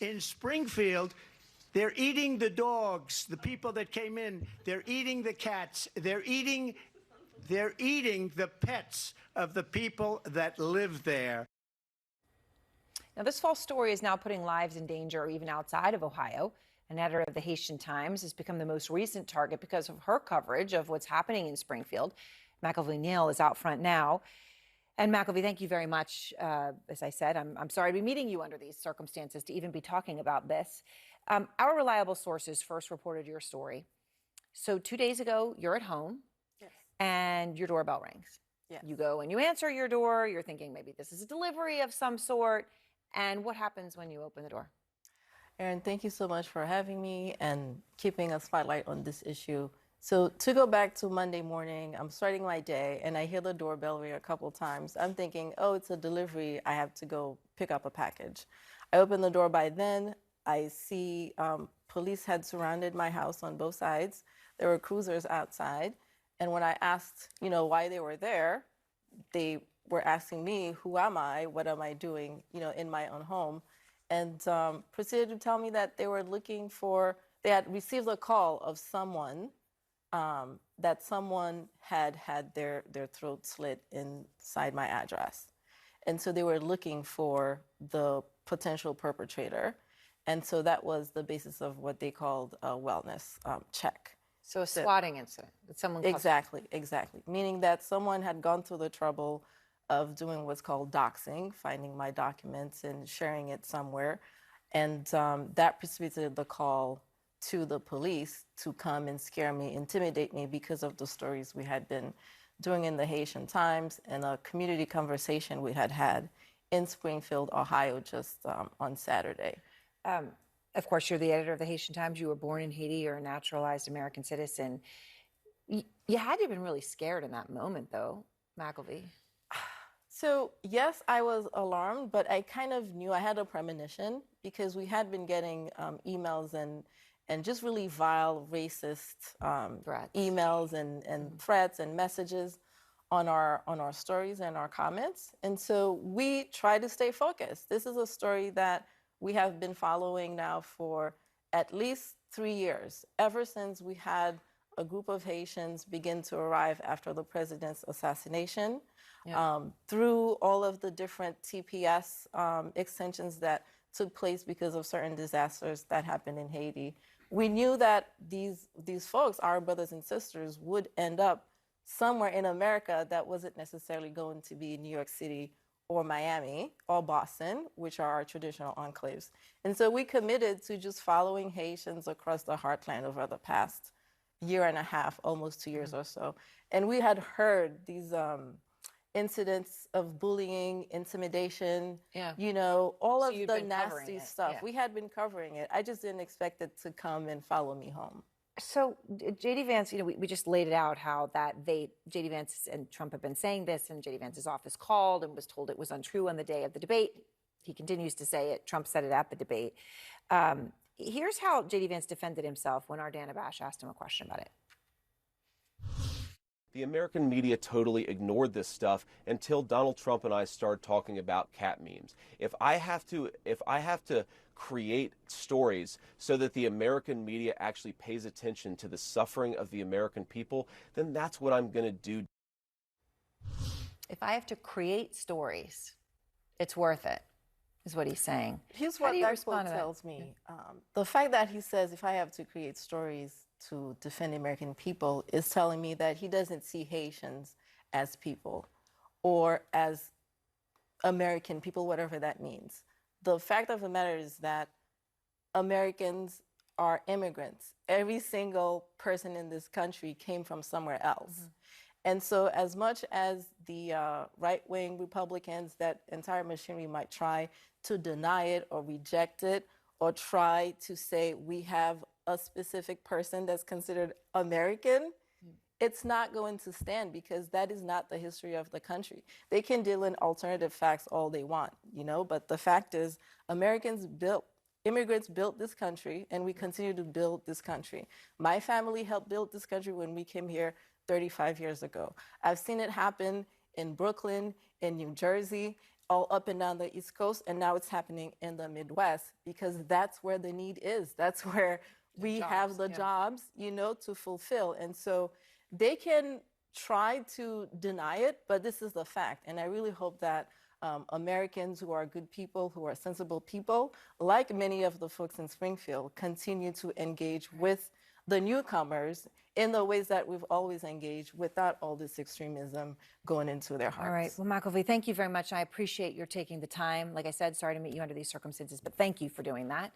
In Springfield, they're eating the dogs, the people that came in. They're eating the cats. They're eating the pets of the people that live there. Now, this false story is now putting lives in danger even outside of Ohio. An editor of the Haitian Times has become the most recent target because of her coverage of what's happening in Springfield. Macollvie is out front now. And Macollvie, thank you very much. As I said, I'm sorry to be meeting you under these circumstances to even be talking about this. Our reliable sources first reported your story. So 2 days ago, you're at home. Yes. And your doorbell rings. Yes. You go and you answer your door. You're thinking maybe this is a delivery of some sort. And what happens when you open the door? Erin, thank you so much for having me and keeping a spotlight on this issue. So to go back to Monday morning, I'm starting my day and I hear the doorbell ring a couple times. I'm thinking, oh, it's a delivery. I have to go pick up a package. I open the door. By then, I see police had surrounded my house on both sides. There were cruisers outside. And when I asked, why they were there, they were asking me, who am I? What am I doing, in my own home? And proceeded to tell me that they were looking for, they had received a call of someone, that someone had their throat slit inside my address. And so they were looking for the potential perpetrator. And so that was the basis of what they called a wellness check. So a swatting incident that someone Exactly. Meaning that someone had gone through the trouble of doing what's called doxing, finding my documents and sharing it somewhere. And that precipitated the call to the police to come and scare me, intimidate me because of the stories we had been doing in the Haitian Times and a community conversation we had in Springfield, Ohio, just on Saturday. Of course, you're the editor of the Haitian Times. You were born in Haiti. You're a naturalized American citizen. You had to have been really scared in that moment, though, Macollvie. So, yes, I was alarmed, but I kind of knew I had a premonition because we had been getting emails and just really vile, racist emails and threats and messages on our stories and our comments. And so we try to stay focused. This is a story that we have been following now for at least 3 years, ever since we had a group of Haitians begin to arrive after the president's assassination, through all of the different TPS extensions that took place because of certain disasters that happened in Haiti. We knew that these folks, our brothers and sisters, would end up somewhere in America that wasn't necessarily going to be New York City or Miami or Boston, which are our traditional enclaves. And so we committed to just following Haitians across the heartland over the past year and a half, almost 2 years or so. And we had heard these incidents of bullying, intimidation, all of the nasty stuff. We had been covering it. I just didn't expect it to come and follow me home. So JD Vance, we just laid it out how that JD Vance and Trump have been saying this, and JD Vance's office called and was told it was untrue on the day of the debate. He continues to say it. Trump said it at the debate. Here's how JD Vance defended himself when our Dana Bash asked him a question about it. The American media totally ignored this stuff until Donald Trump and I started talking about cat memes. If I have to create stories so that the American media actually pays attention to the suffering of the American people, then that's what I'm going to do. If I have to create stories, it's worth it, is what he's saying. Here's what that quote tells me. The fact that he says, if I have to create stories to defend the American people, is telling me that he doesn't see Haitians as people or as American people, whatever that means. The fact of the matter is that Americans are immigrants. Every single person in this country came from somewhere else. And so as much as the right-wing Republicans, that entire machinery might try to deny it or reject it or try to say we have a specific person that's considered American, it's not going to stand because that is not the history of the country. They can deal in alternative facts all they want, but the fact is immigrants built this country and we continue to build this country. My family helped build this country when we came here 35 years ago. I've seen it happen in Brooklyn, in New Jersey, all up and down the East Coast, and now it's happening in the Midwest because that's where the need is. That's where we have the jobs, you know, to fulfill. And so they can try to deny it, but this is the fact. And I really hope that Americans who are good people, who are sensible people, like many of the folks in Springfield, continue to engage with the newcomers in the ways that we've always engaged without all this extremism going into their hearts. All right. Well, Macollvie, thank you very much. I appreciate your taking the time. Like I said, sorry to meet you under these circumstances, but thank you for doing that.